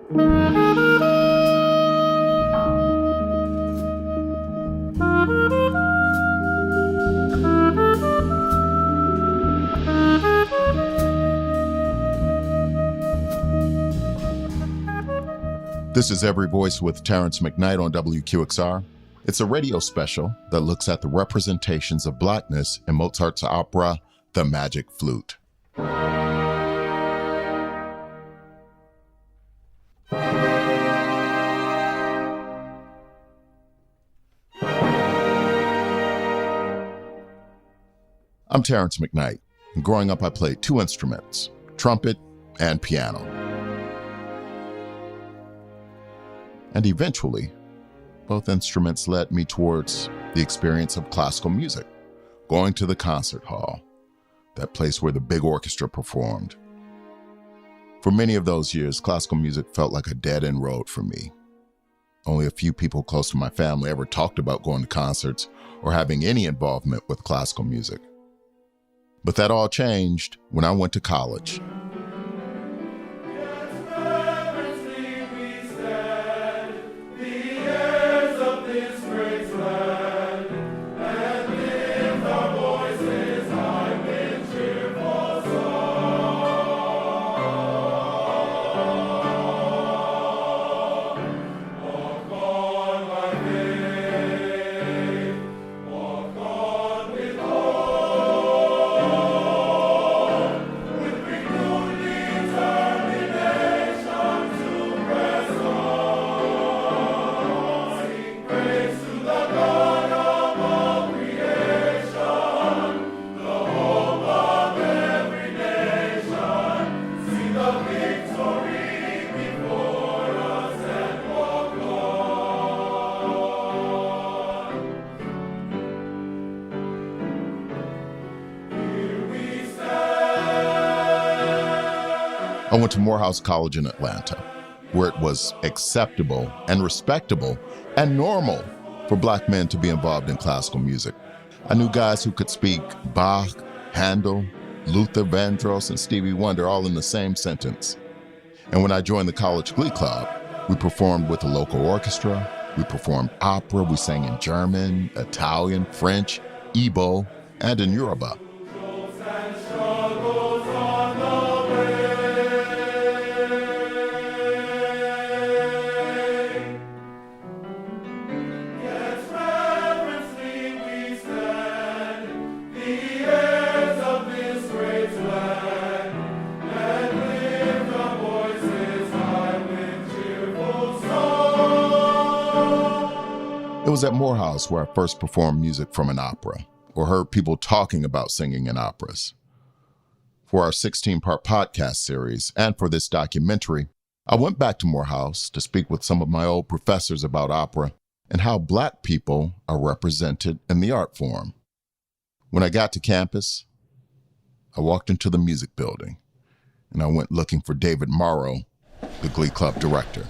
This is Every Voice with Terrence McKnight on WQXR. It's a radio special that looks at the representations of Blackness in Mozart's opera, The Magic Flute. I'm Terrence McKnight, and growing up I played two instruments, trumpet and piano. And eventually, both instruments led me towards the experience of classical music, going to the concert hall, that place where the big orchestra performed. For many of those years, classical music felt like a dead-end road for me. Only a few people close to my family ever talked about going to concerts or having any involvement with classical music. But that all changed when I went to college. I went to Morehouse College in Atlanta, where it was acceptable and respectable and normal for Black men to be involved in classical music. I knew guys who could speak Bach, Handel, Luther Vandross, and Stevie Wonder all in the same sentence. And when I joined the college glee club, we performed with a local orchestra, we performed opera, we sang in German, Italian, French, Igbo, and in Yoruba. It was at Morehouse where I first performed music from an opera, or heard people talking about singing in operas. For our 16-part podcast series, and for this documentary, I went back to Morehouse to speak with some of my old professors about opera and how Black people are represented in the art form. When I got to campus, I walked into the music building, and I went looking for David Morrow, the Glee Club director.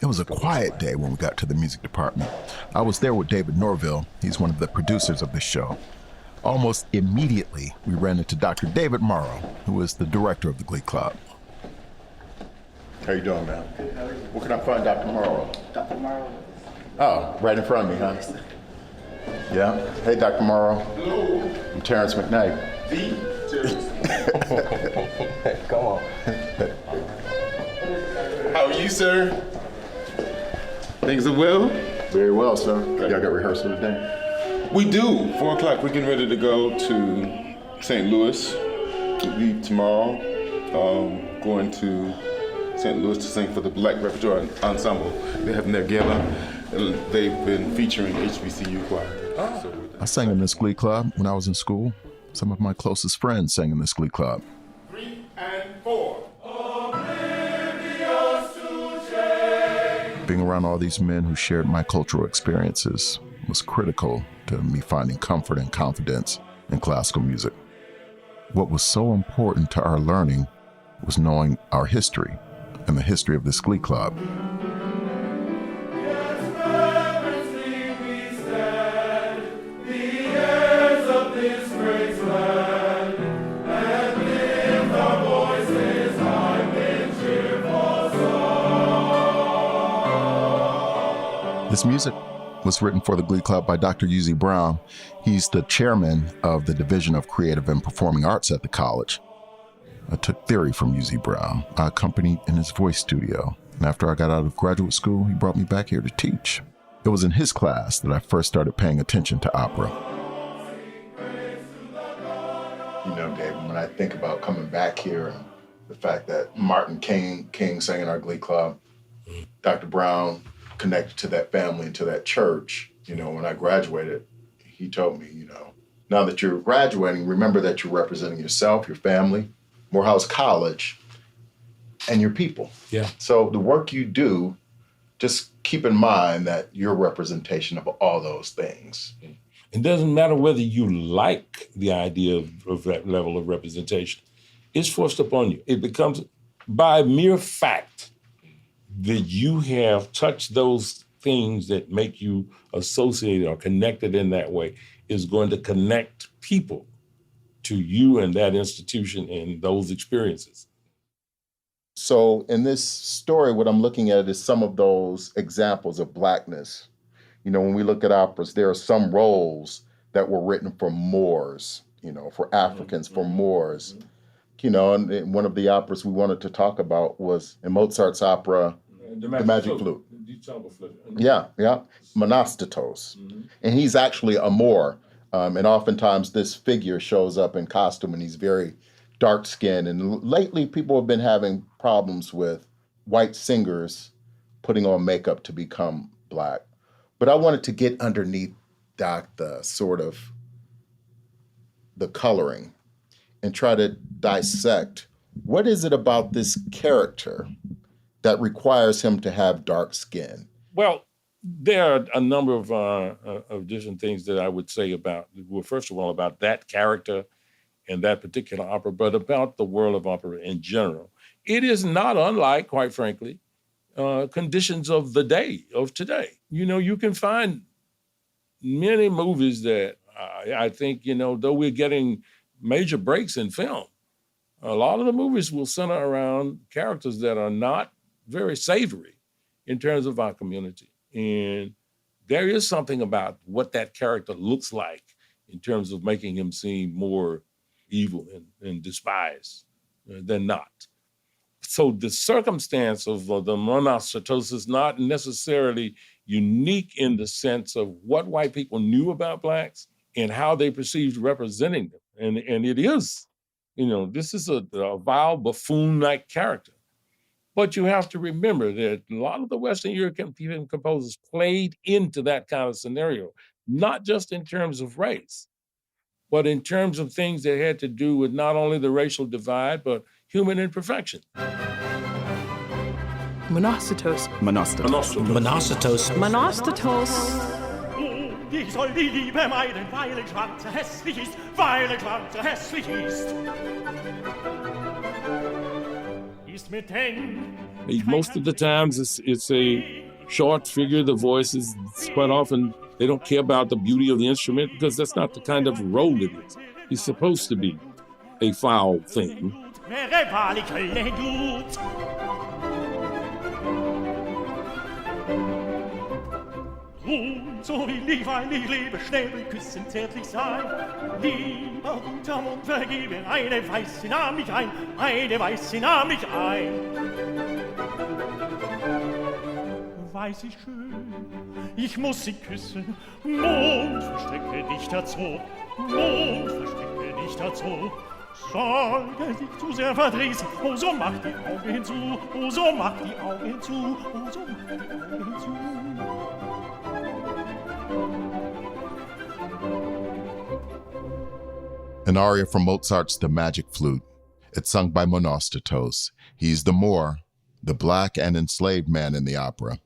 It was a quiet day when we got to the music department. I was there with David Norville. He's one of the producers of this show. Almost immediately, we ran into Dr. David Morrow, who is the director of the Glee Club. How you doing, man? Good, how are you? Where can I find Dr. Morrow? Dr. Morrow. Oh, right in front of me, huh? Yeah? Hey, Dr. Morrow. Hello. I'm Terrence McKnight. The Terrence. Come on. How are you, sir? Things are well? Very well, sir. Y'all got rehearsal today? We do. 4 o'clock. We're getting ready to go to St. Louis. We leave tomorrow. Going to St. Louis to sing for the Black Repertoire Ensemble. They're having their gala, and they've been featuring HBCU choir. Oh. I sang in this Glee Club when I was in school. Some of my closest friends sang in this Glee Club. 3 and 4. Being around all these men who shared my cultural experiences was critical to me finding comfort and confidence in classical music. What was so important to our learning was knowing our history and the history of this Glee Club. This music was written for the Glee Club by Dr. Uzi Brown. He's the chairman of the Division of Creative and Performing Arts at the college. I took theory from Uzi Brown. I accompanied in his voice studio. And after I got out of graduate school, he brought me back here to teach. It was in his class that I first started paying attention to opera. You know, David, when I think about coming back here, and the fact that Martin King sang in our Glee Club, Dr. Brown connected to that family and to that church. You know, when I graduated, he told me, you know, now that you're graduating, remember that you're representing yourself, your family, Morehouse College, and your people. Yeah. So the work you do, just keep in mind that you're a representation of all those things. It doesn't matter whether you like the idea of that level of representation. It's forced upon you. It becomes, by mere fact, that you have touched those things that make you associated or connected in that way is going to connect people to you and that institution and those experiences. So in this story, what I'm looking at is some of those examples of Blackness. You know, when we look at operas, there are some roles that were written for Moors, you know, for Africans, for Moors. You know, and one of the operas we wanted to talk about was in Mozart's opera, The Magic Flute. Yeah, Monostatos. And he's actually a Moor. And oftentimes this figure shows up in costume and he's very dark-skinned. And lately people have been having problems with white singers putting on makeup to become Black. But I wanted to get underneath, Doc, the sort of the coloring and try to dissect what is it about this character that requires him to have dark skin? Well, there are a number of different things that I would say about, well, first of all, about that character and that particular opera, but about the world of opera in general. It is not unlike, quite frankly, conditions of the day, of today. You know, you can find many movies that I think, you know, though we're getting major breaks in film, a lot of the movies will center around characters that are not very savory in terms of our community. And there is something about what that character looks like in terms of making him seem more evil and despised than not. So the circumstance of the Monostatos is not necessarily unique in the sense of what white people knew about Blacks and how they perceived representing them. And it is, you know, this is a vile buffoon-like character. But you have to remember that a lot of the Western European composers played into that kind of scenario, not just in terms of race, but in terms of things that had to do with not only the racial divide, but human imperfection. Monostatos. Monostatos. Monostatos. Monostatos. Ich soll die Liebe meiden, weil ein Schwarzer hässlich ist, weil ein Schwarzer hässlich ist. Most of the times it's a short figure. The voice is quite often, they don't care about the beauty of the instrument because that's not the kind of role it is. It's supposed to be a foul thing. So will ich, weil ich lebe, schnell küssen, zärtlich sein. Lieber guter Mund, vergebe, eine Weiße nahm mich ein, eine Weiße nahm mich ein. Weiß ich schön, ich muss sie küssen. Mond, verstecke dich dazu, Mond, verstecke dich dazu. Sorge dich zu sehr verdrießen, oh so mach die Augen hinzu, oh so mach die Augen hinzu, oh so mach die Augen hinzu. An aria from Mozart's The Magic Flute. It's sung by Monostatos. He's the Moor, the Black and enslaved man in the opera.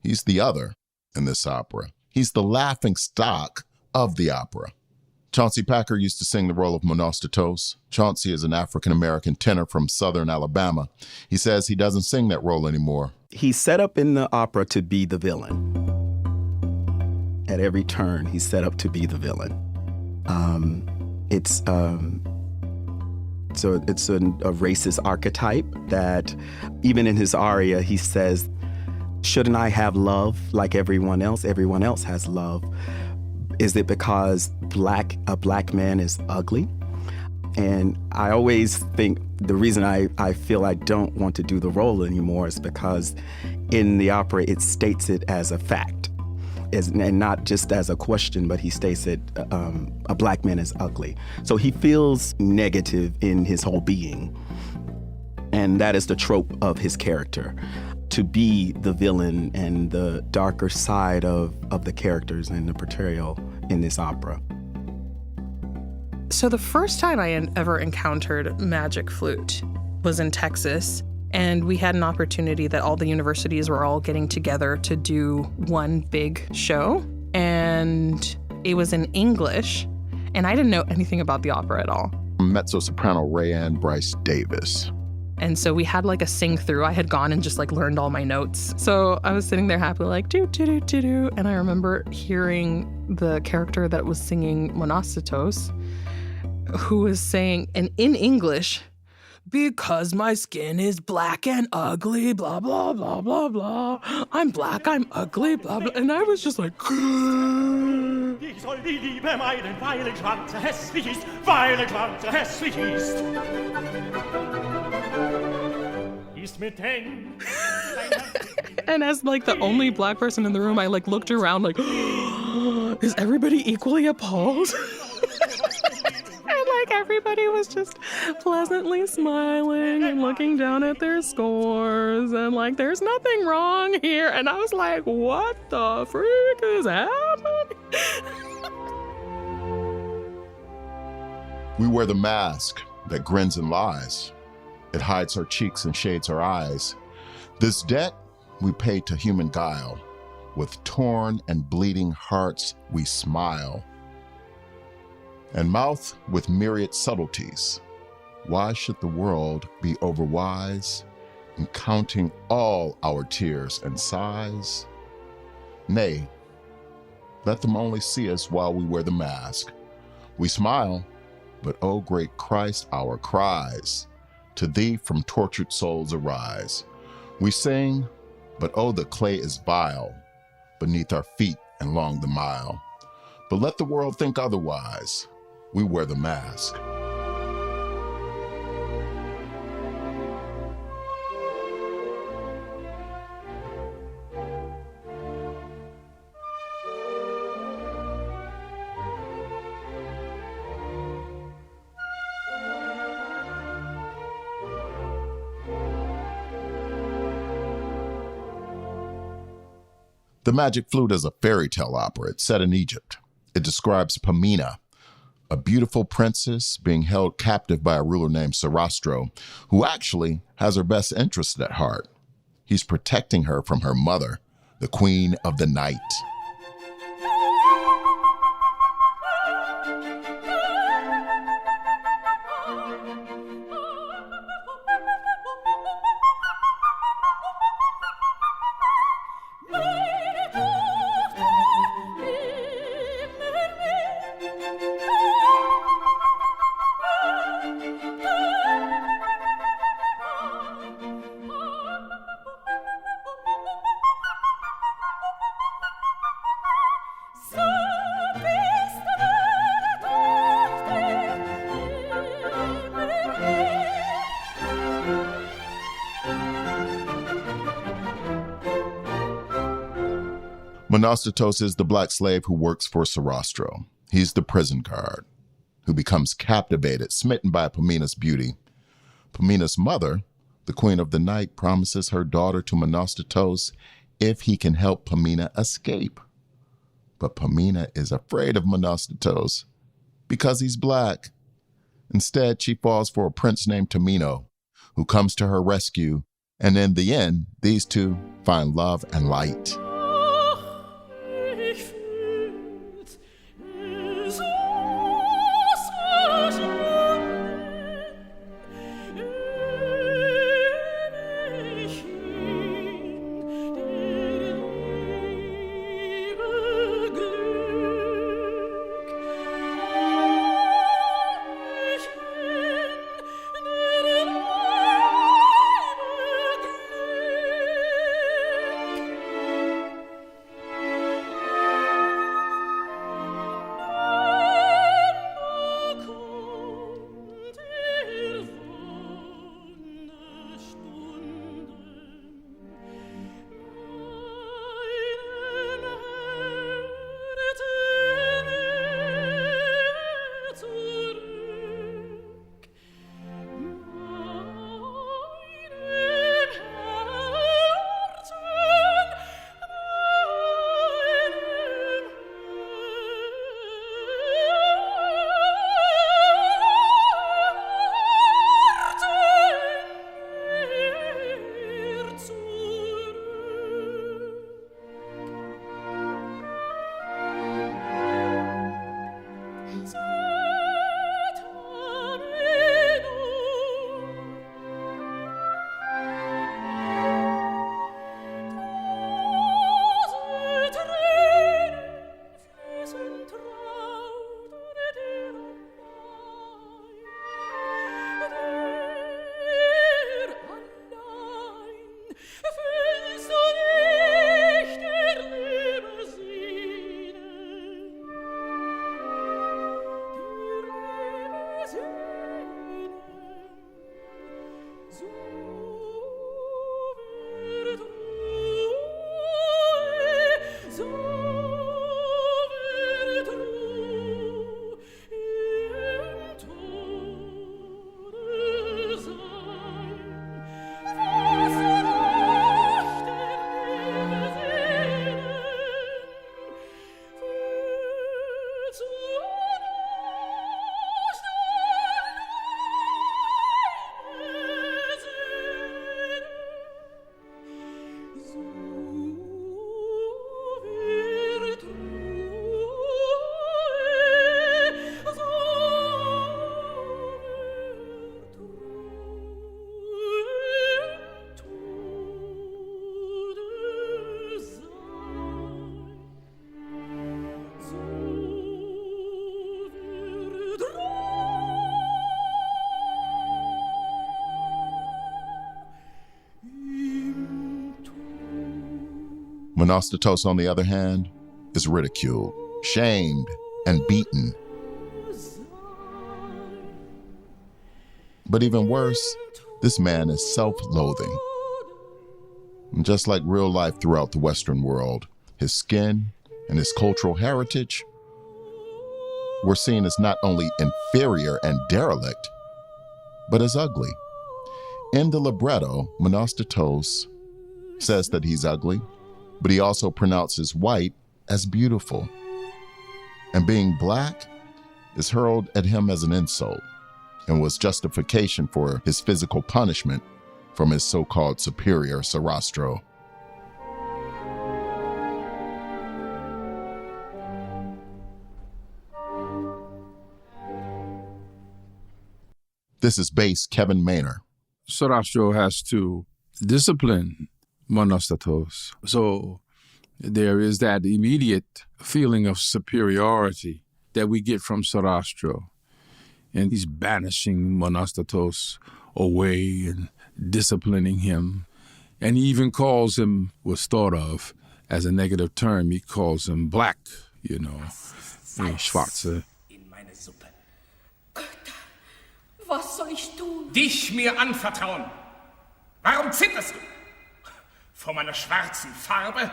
He's the other in this opera. He's the laughing stock of the opera. Chauncey Packer used to sing the role of Monostatos. Chauncey is an African-American tenor from Southern Alabama. He says he doesn't sing that role anymore. He's set up in the opera to be the villain. At every turn, he's set up to be the villain. It's a racist archetype that even in his aria, he says Shouldn't I have love like everyone else? Everyone else has love. Is it because a black man is ugly? And I always think the reason I feel I don't want to do the role anymore is because in the opera it states it as a fact, and not just as a question, but he states it, a black man is ugly. So he feels negative in his whole being. And that is the trope of his character, to be the villain and the darker side of the characters and the portrayal in this opera. So the first time I ever encountered Magic Flute was in Texas, and we had an opportunity that all the universities were all getting together to do one big show, and it was in English, and I didn't know anything about the opera at all. Mezzo-soprano Rayanne Bryce Davis. And so we had like a sing through. I had gone and just like learned all my notes. So I was sitting there happily like do do do do do, and I remember hearing the character that was singing Monostatos, who was saying, and in English, because my skin is black and ugly, blah, blah, blah, blah, blah. I'm black, I'm ugly, blah, blah. And I was just like, Ich soll die Liebe meiden, weil ein Schwanz hässlich ist, weil ein Schwanz hässlich ist. Ist mit den... and as like the only black person in the room, I like looked around like, is everybody equally appalled? And like everybody was just pleasantly smiling and looking down at their scores and like there's nothing wrong here. And I was like, what the freak is happening? We wear the mask that grins and lies. It hides our cheeks and shades our eyes. This debt we pay to human guile. With torn and bleeding hearts we smile. And mouth with myriad subtleties. Why should the world be overwise in counting all our tears and sighs? Nay, let them only see us while we wear the mask. We smile, but O great Christ, our cries to thee from tortured souls arise. We sing, but oh, the clay is vile beneath our feet and long the mile. But let the world think otherwise. We wear the mask. The Magic Flute is a fairy tale opera. It's set in Egypt. It describes Pamina, a beautiful princess being held captive by a ruler named Sarastro, who actually has her best interest at heart. He's protecting her from her mother, the Queen of the Night. Monostatos is the black slave who works for Sarastro. He's the prison guard who becomes captivated, smitten by Pamina's beauty. Pamina's mother, the Queen of the Night, promises her daughter to Monostatos if he can help Pamina escape. But Pamina is afraid of Monostatos because he's black. Instead, she falls for a prince named Tamino, who comes to her rescue, and in the end, these two find love and light. Monostatos, on the other hand, is ridiculed, shamed, and beaten. But even worse, this man is self-loathing. And just like real life throughout the Western world, his skin and his cultural heritage were seen as not only inferior and derelict, but as ugly. In the libretto, Monostatos says that he's ugly, but he also pronounces white as beautiful. And being black is hurled at him as an insult and was justification for his physical punishment from his so-called superior Sarastro. This is bass Kevin Maynor. Sarastro has to discipline Monostatos. So there is that immediate feeling of superiority that we get from Sarastro. And he's banishing Monostatos away and disciplining him. And he even calls him, was thought of as a negative term, he calls him black, Schwarze. In meine Suppe. Götter, was soll ich tun? Dich mir anvertrauen. Warum zitterst du? Vor meiner schwarzen Farbe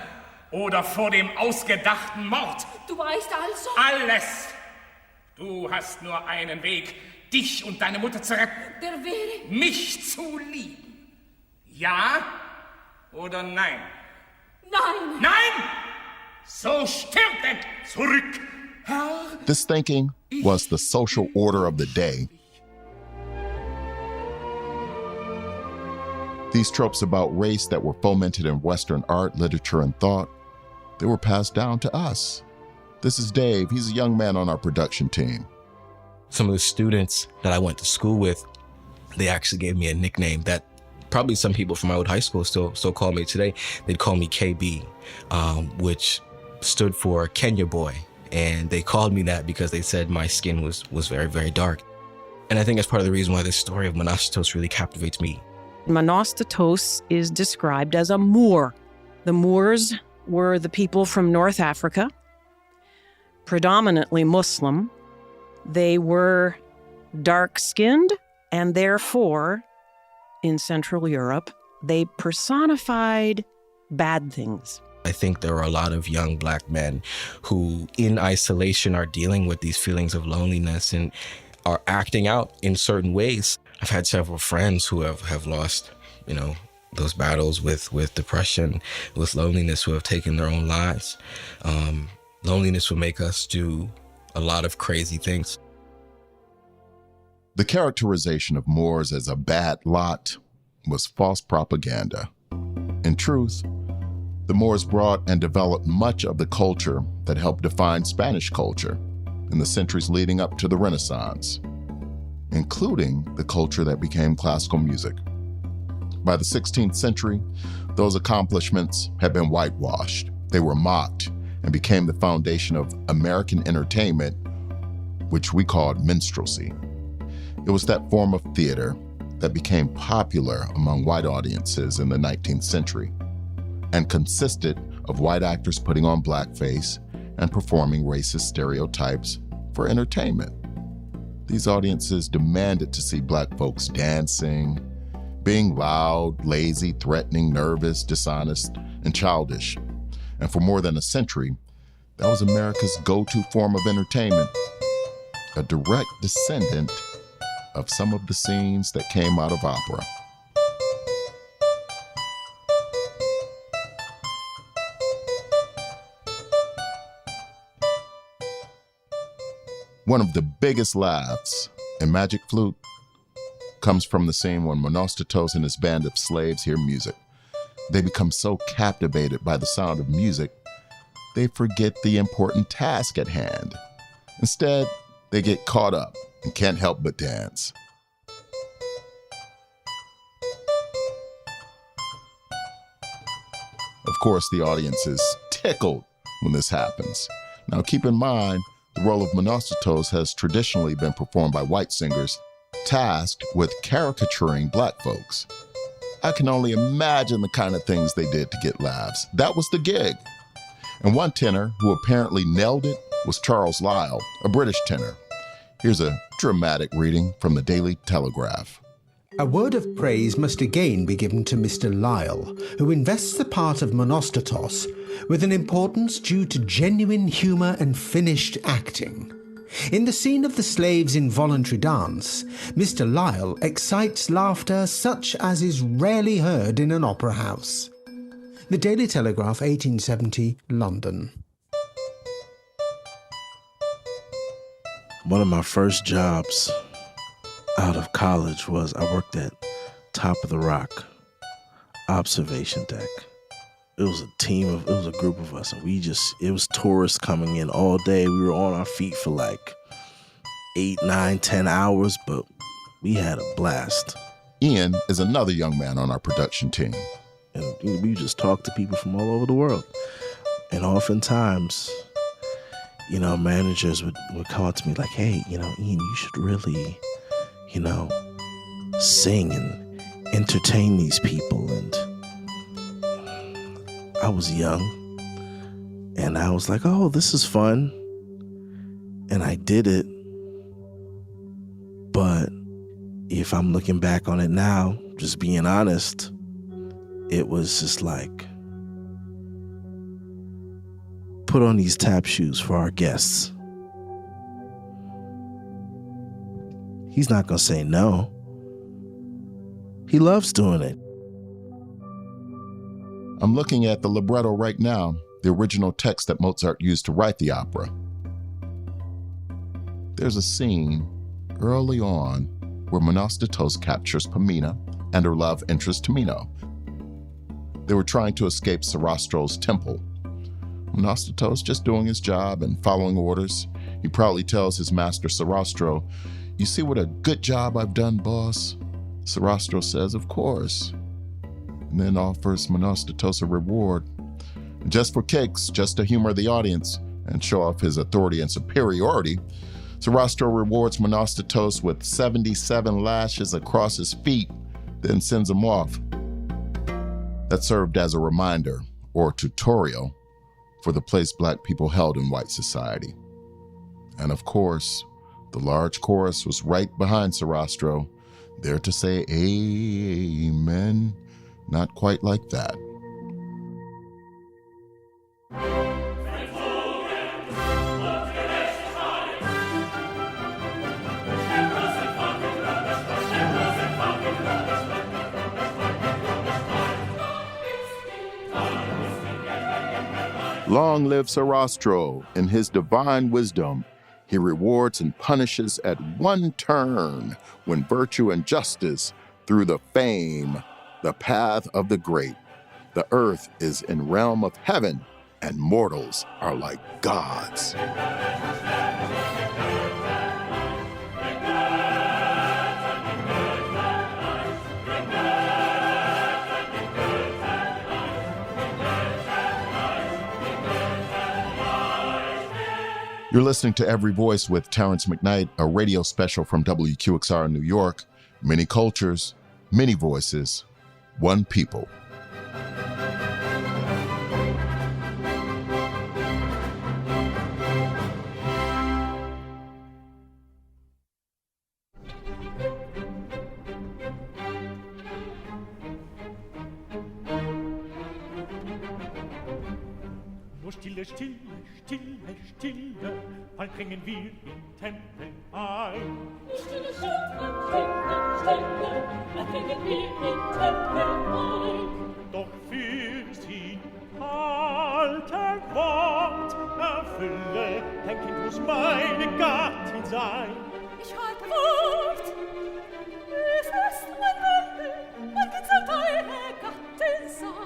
oder vor dem ausgedachten Mord? Du weißt also... Alles! Du hast nur einen Weg, dich und deine Mutter zu retten. Der wäre... Mich zu lieben. Ja oder nein? Nein! Nein! So stirbt denn! Zurück! Herr! This thinking was the social order of the day. These tropes about race that were fomented in Western art, literature, and thought, they were passed down to us. This is Dave. He's a young man on our production team. Some of the students that I went to school with, they actually gave me a nickname that probably some people from my old high school still call me today. They'd call me KB, which stood for Kenya boy. And they called me that because they said my skin was very, very dark. And I think that's part of the reason why this story of Monostatos really captivates me. Monostatos is described as a Moor. The Moors were the people from North Africa, predominantly Muslim. They were dark-skinned, and therefore, in Central Europe, they personified bad things. I think there are a lot of young black men who, in isolation, are dealing with these feelings of loneliness and are acting out in certain ways. I've had several friends who have lost, those battles with depression, with loneliness, who have taken their own lives. Loneliness will make us do a lot of crazy things. The characterization of Moors as a bad lot was false propaganda. In truth, the Moors brought and developed much of the culture that helped define Spanish culture in the centuries leading up to the Renaissance, including the culture that became classical music. By the 16th century, those accomplishments had been whitewashed. They were mocked and became the foundation of American entertainment, which we called minstrelsy. It was that form of theater that became popular among white audiences in the 19th century and consisted of white actors putting on blackface and performing racist stereotypes for entertainment. These audiences demanded to see black folks dancing, being loud, lazy, threatening, nervous, dishonest, and childish. And for more than a century, that was America's go-to form of entertainment, a direct descendant of some of the scenes that came out of opera. One of the biggest laughs in Magic Flute comes from the scene when Monostatos and his band of slaves hear music. They become so captivated by the sound of music, they forget the important task at hand. Instead, they get caught up and can't help but dance. Of course, the audience is tickled when this happens. Now, keep in mind, the role of Monostatos has traditionally been performed by white singers tasked with caricaturing black folks. I can only imagine the kind of things they did to get laughs. That was the gig. And one tenor who apparently nailed it was Charles Lyell, a British tenor. Here's a dramatic reading from the Daily Telegraph. A word of praise must again be given to Mr. Lyell, who invests the part of Monostatos with an importance due to genuine humour and finished acting. In the scene of the slaves' involuntary dance, Mr. Lyell excites laughter such as is rarely heard in an opera house. The Daily Telegraph, 1870, London. One of my first jobs out of college was I worked at Top of the Rock observation deck. It was a group of us, and it was tourists coming in all day. We were on our feet for like 8, 9, 10 hours, but we had a blast. Ian is another young man on our production team. And we just talked to people from all over the world. And oftentimes, managers would come up to me like, hey, Ian, you should really, sing and entertain these people. And I was young, and I was like, oh, this is fun. And I did it. But if I'm looking back on it now, just being honest, it was just like, put on these tap shoes for our guests. He's not going to say no. He loves doing it. I'm looking at the libretto right now, the original text that Mozart used to write the opera. There's a scene early on where Monostatos captures Pamina and her love interest Tamino. They were trying to escape Sarastro's temple. Monostatos just doing his job and following orders. He proudly tells his master Sarastro, "You see what a good job I've done, boss?" Sarastro says, "Of course," and then offers Monostatos a reward. Just for kicks, just to humor the audience and show off his authority and superiority, Sarastro rewards Monostatos with 77 lashes across his feet, then sends him off. That served as a reminder, or tutorial, for the place Black people held in white society. And of course, the large chorus was right behind Sarastro, there to say amen. Not quite like that. Long live Sarastro. In his divine wisdom, he rewards and punishes at one turn when virtue and justice through the fame, the path of the great. The earth is in realm of heaven, and mortals are like gods. You're listening to Every Voice with Terrence McKnight, a radio special from WQXR in New York. Many cultures, many voices, one people. Nur stille, stille, stille, stille, bald bringen wir in Tempel ein. Nur stille, stille, stille, stille, bald bringen wir in Tempel ein. Doch für sie alte Wort erfülle, denken muss meine Gattin sein. Ich halte Wort, es ist mein Wunde, mein Kind soll deine Gattin sein.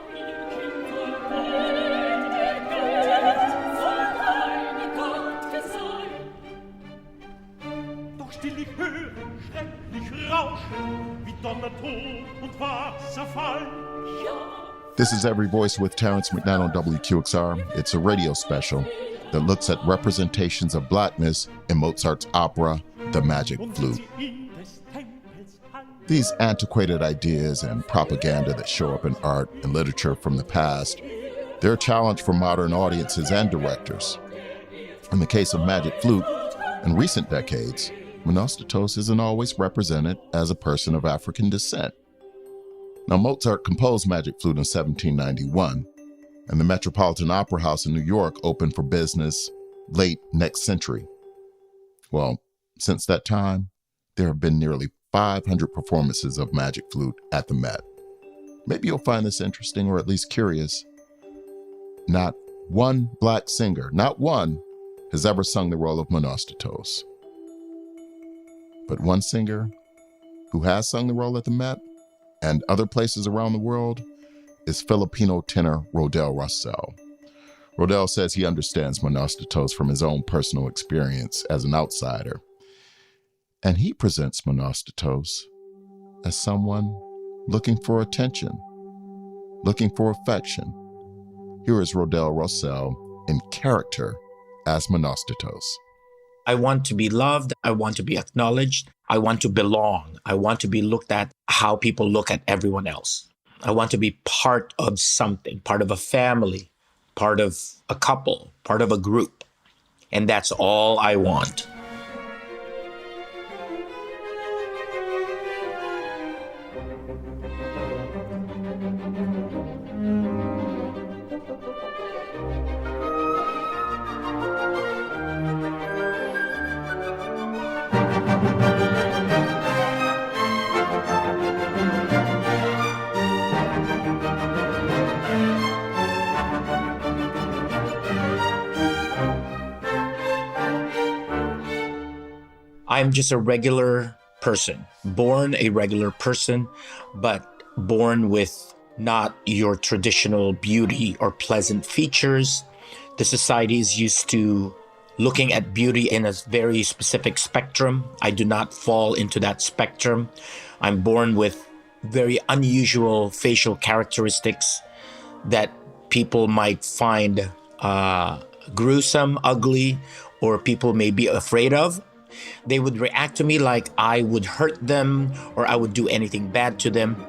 Still ich höre, schrecklich rauschen, wie Donnerton und Wasserfall. This is Every Voice with Terrence McKnight on WQXR. It's a radio special that looks at representations of Blackness in Mozart's opera, The Magic Flute. In des Tempels Halle These antiquated ideas and propaganda that show up in art and literature from the past, they're a challenge for modern audiences and directors. In the case of Magic Flute, in recent decades, Monostatos isn't always represented as a person of African descent. Now, Mozart composed Magic Flute in 1791, and the Metropolitan Opera House in New York opened for business late next century. Well, since that time, there have been nearly 500 performances of Magic Flute at the Met. Maybe you'll find this interesting or at least curious. Not one Black singer, not one, has ever sung the role of Monostatos. But one singer who has sung the role at the Met and other places around the world is Filipino tenor Rodel Rossell. Rodel says he understands Monostatos from his own personal experience as an outsider. And he presents Monostatos as someone looking for attention, looking for affection. Here is Rodel Rossell in character as Monostatos. I want to be loved. I want to be acknowledged. I want to belong. I want to be looked at how people look at everyone else. I want to be part of something, part of a family, part of a couple, part of a group. And that's all I want. I'm just a regular person, born a regular person, but born with not your traditional beauty or pleasant features. The society is used to looking at beauty in a very specific spectrum. I do not fall into that spectrum. I'm born with very unusual facial characteristics that people might find gruesome, ugly, or people may be afraid of. They would react to me like I would hurt them or I would do anything bad to them.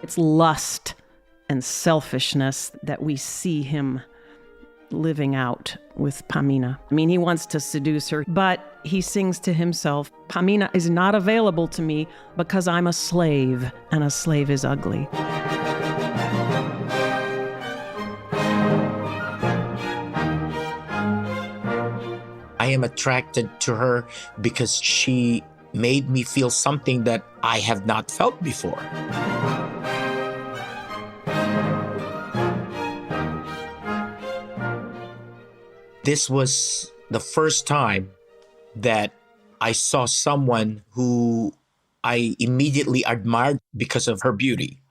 It's lust and selfishness that we see him living out with Pamina. I mean, he wants to seduce her, but he sings to himself, Pamina is not available to me because I'm a slave, and a slave is ugly. I am attracted to her because she made me feel something that I have not felt before. This was the first time that I saw someone who I immediately admired because of her beauty.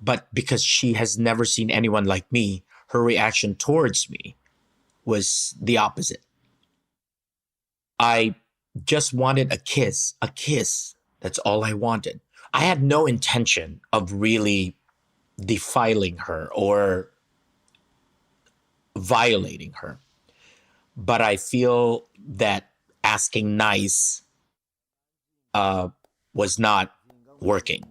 But because she has never seen anyone like me, her reaction towards me was the opposite. I just wanted a kiss, a kiss. That's all I wanted. I had no intention of really defiling her or violating her. But I feel that asking nice was not working.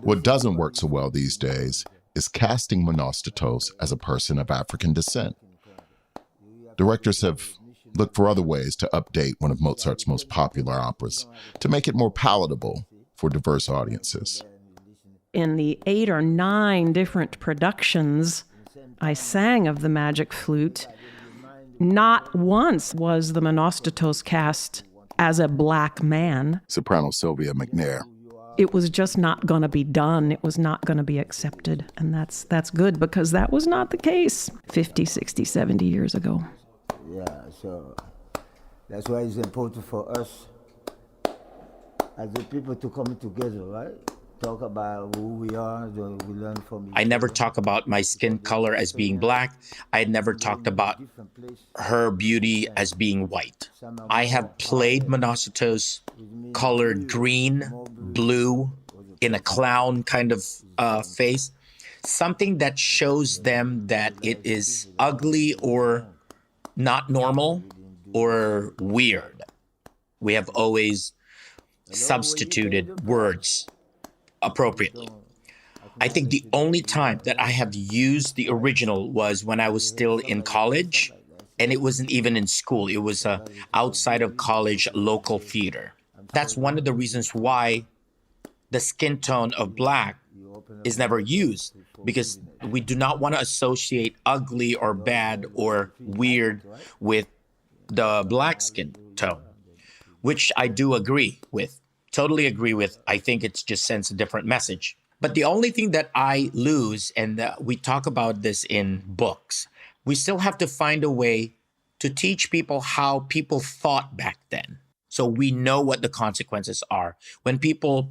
What doesn't work so well these days is casting Monostatos as a person of African descent. Directors have looked for other ways to update one of Mozart's most popular operas to make it more palatable for diverse audiences. In the 8 or 9 different productions I sang of the Magic Flute, Not once was the Monostatos cast as a black man. Soprano Sylvia McNair. It was just not going to be done. It was not going to be accepted. And that's good, because that was not the case 50, 60, 70 years ago. Yeah, so that's why it's important for us as the people to come together, right? Talk about who we are, we learn from each I never talk about my skin color as being black. I never talked about her beauty as being white. I have played Monostatos colored green, blue, in a clown kind of face. Something that shows them that it is ugly or not normal or weird. We have always substituted words appropriately. I think the only time that I have used the original was when I was still in college, and it wasn't even in school. It was a outside of college local theater. That's one of the reasons why the skin tone of black is never used, because we do not want to associate ugly or bad or weird with the black skin tone, which I do agree with. Totally agree with. I think it just sends a different message. But the only thing that I lose, and we talk about this in books, we still have to find a way to teach people how people thought back then. So we know what the consequences are. When people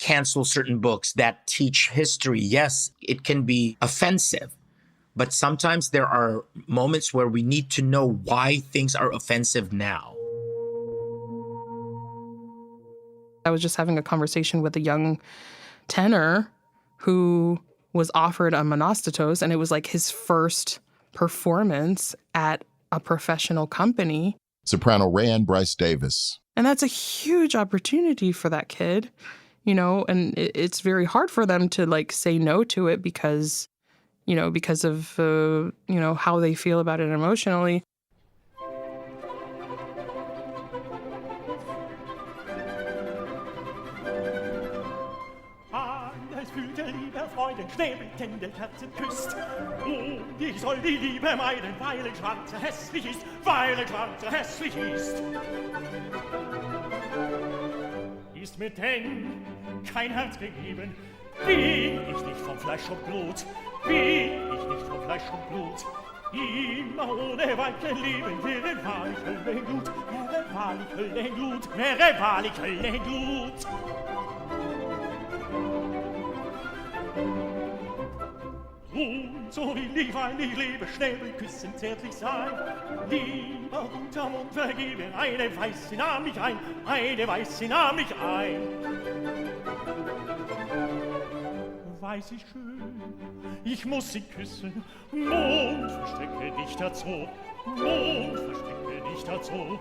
cancel certain books that teach history, yes, it can be offensive. But sometimes there are moments where we need to know why things are offensive now. I was just having a conversation with a young tenor who was offered a Monostatos, and it was like his first performance at a professional company. Soprano Rayanne Bryce Davis. And that's a huge opportunity for that kid, you know, and it's very hard for them to like say no to it because of, how they feel about it emotionally. Schnäbeltände Herzen küsst. Und ich soll die Liebe meiden, weil ein Schwarzer hässlich ist, weil ein Schwarzer hässlich ist. Ist mir denn kein Herz gegeben, bin ich nicht von Fleisch und Blut, bin ich nicht von Fleisch und Blut. Immer ohne Weibchen leben, wäre wahrlich Höllenglut, wäre wahrlich Höllenglut, wäre wahrlich Höllenglut. Und so will ich, weil ich lebe, Schnäbel küssen, zärtlich sein. Lieber guter Mund vergeben, eine Weiße nahm mich ein, eine Weiße nahm mich ein. Weiß ich schön, ich muss sie küssen, Mond, verstecke dich dazu, Mond, verstecke dich dazu.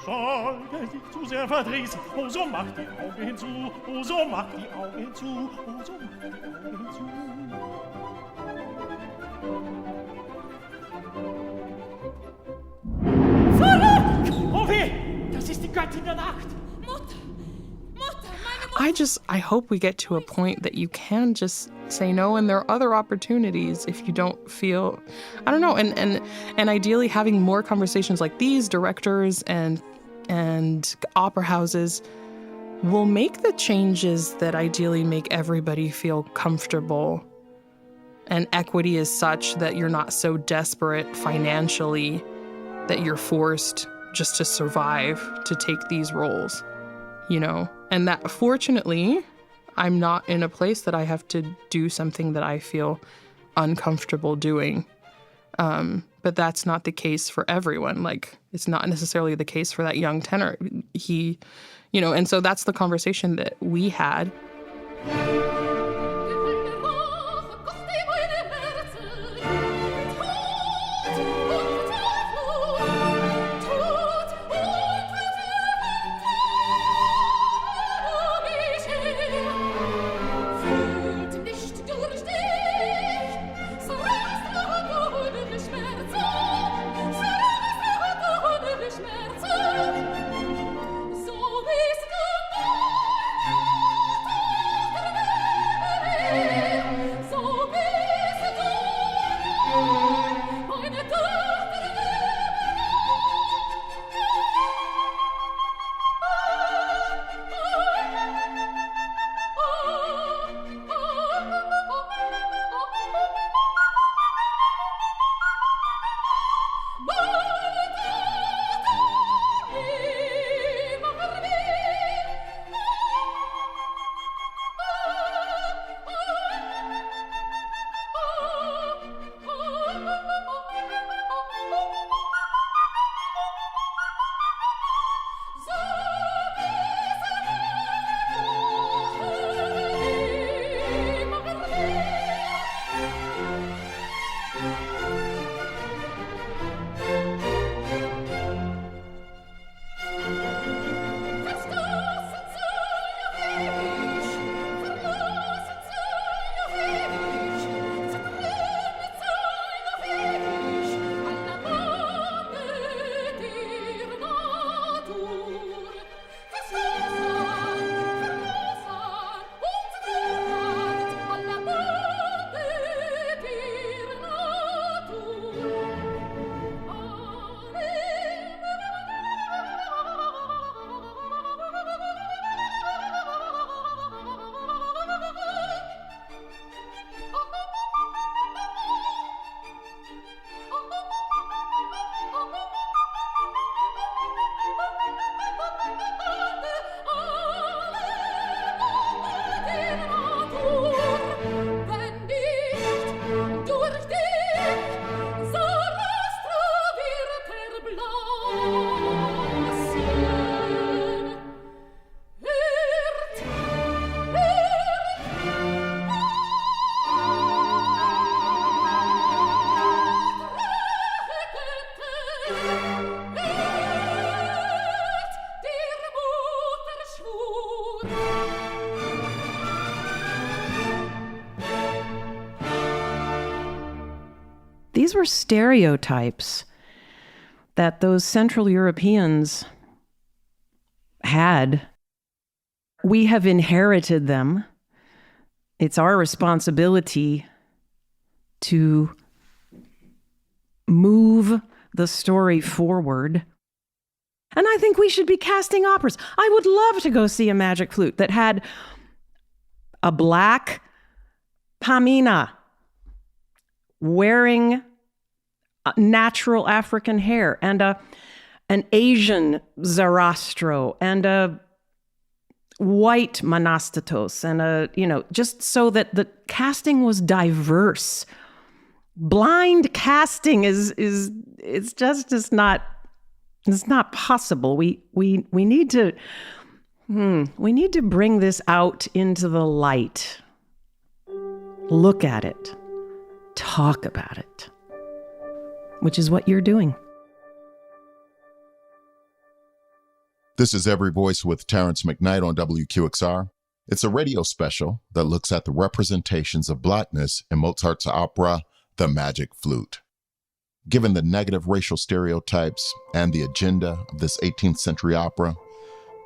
Sorge dich zu sehr verdrießen, oh so mach die Augen zu, oh so mach die Augen zu, oh so mach die Augen zu. Zurück! Oh weh, das ist die Göttin der Nacht. Mutter, meine Mutter. I hope we get to a point that you can just say no, and there are other opportunities if you don't feel, I don't know, and ideally having more conversations like these, directors and opera houses will make the changes that ideally make everybody feel comfortable. And equity is such that you're not so desperate financially that you're forced just to survive to take these roles, you know? And that, fortunately, I'm not in a place that I have to do something that I feel uncomfortable doing. But that's not the case for everyone. Like, it's not necessarily the case for that young tenor. He, and so that's the conversation that we had. These were stereotypes that those Central Europeans had. We have inherited them. It's our responsibility to move the story forward. And I think we should be casting operas. I would love to go see a Magic Flute that had a black Pamina wearing natural African hair, and an Asian Zarastro, and a white Monostatos, and just so that the casting was diverse. Blind casting it's not possible. We need to bring this out into the light. Look at it. Talk about it. Which is what you're doing. This is Every Voice with Terrence McKnight on WQXR. It's a radio special that looks at the representations of Blackness in Mozart's opera, The Magic Flute. Given the negative racial stereotypes and the agenda of this 18th century opera,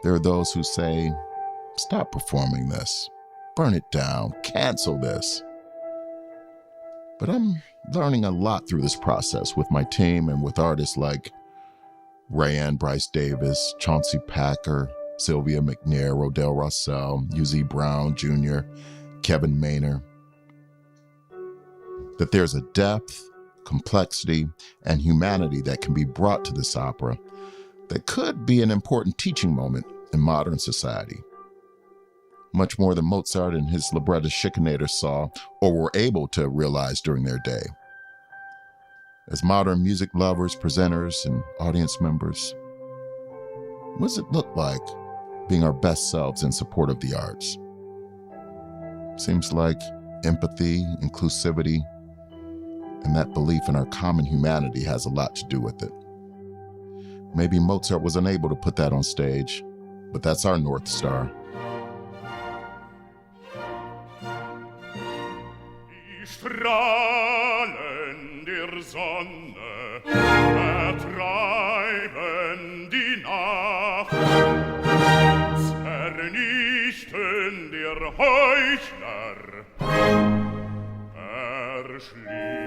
there are those who say, stop performing this, burn it down, cancel this. But I'm learning a lot through this process with my team and with artists like Rayanne Bryce Davis, Chauncey Packer, Sylvia McNair, Rodell Rossell, U.Z. Brown Jr., Kevin Maynor. That there's a depth, complexity, and humanity that can be brought to this opera that could be an important teaching moment in modern society. Much more than Mozart and his librettist chicanators saw or were able to realize during their day. As modern music lovers, presenters, and audience members, what does it look like being our best selves in support of the arts? Seems like empathy, inclusivity, and that belief in our common humanity has a lot to do with it. Maybe Mozart was unable to put that on stage, but that's our North Star. Strahlen der Sonne vertreiben die Nacht, vernichten der Heuchler, erschlichene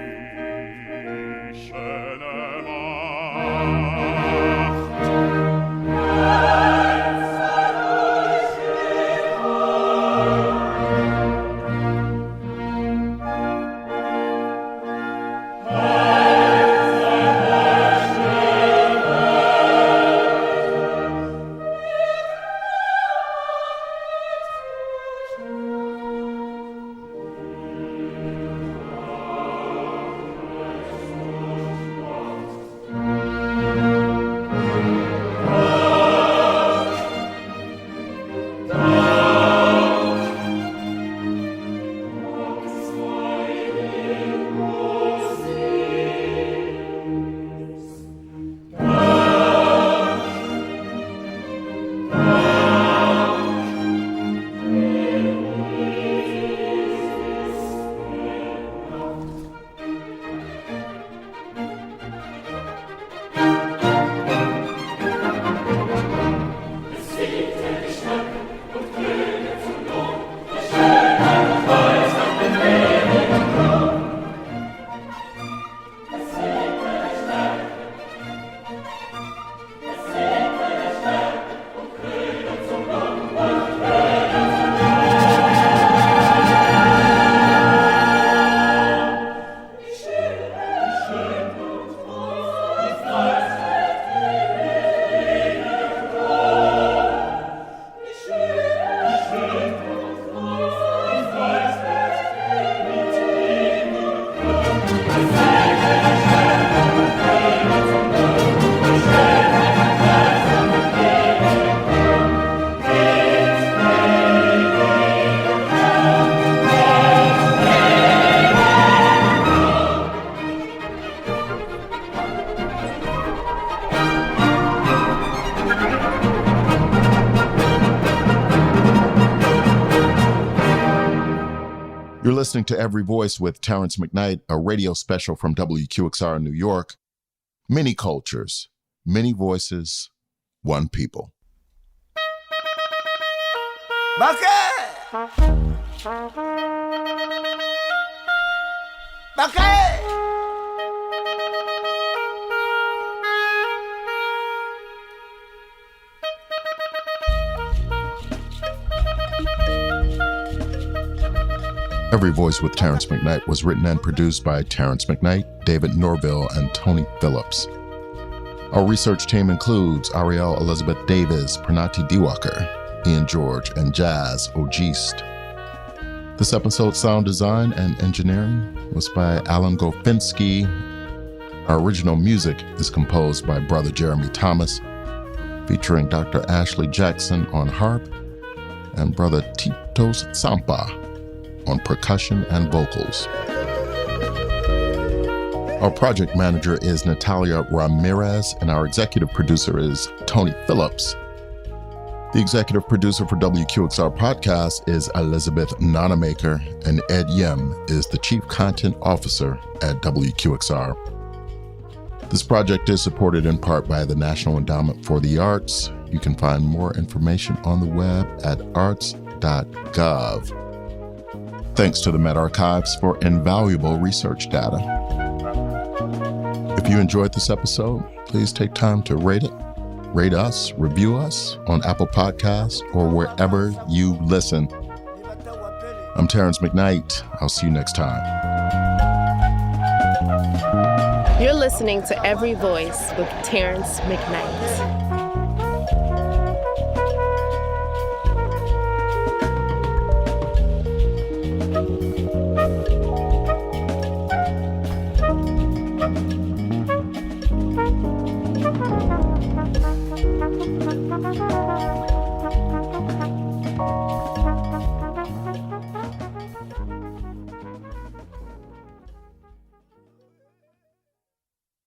You're listening to Every Voice with Terrence McKnight, a radio special from WQXR in New York. Many cultures, many voices, one people. Every Voice with Terrence McKnight was written and produced by Terrence McKnight, David Norville, and Tony Phillips. Our research team includes Ariel Elizabeth Davis, Pranati Diwakar, Ian George, and Jazz Ogist. This episode's sound design and engineering was by Alan Gofinski. Our original music is composed by Brother Jeremy Thomas, featuring Dr. Ashley Jackson on harp and Brother Titos Sampa on percussion and vocals. Our project manager is Natalia Ramirez, and our executive producer is Tony Phillips. The executive producer for WQXR Podcast is Elizabeth Nonamaker, and Ed Yem is the chief content officer at WQXR. This project is supported in part by the National Endowment for the Arts. You can find more information on the web at arts.gov. Thanks to the Met Archives for invaluable research data. If you enjoyed this episode, please take time to rate it, rate us, review us on Apple Podcasts or wherever you listen. I'm Terrence McKnight. I'll see you next time. You're listening to Every Voice with Terrence McKnight.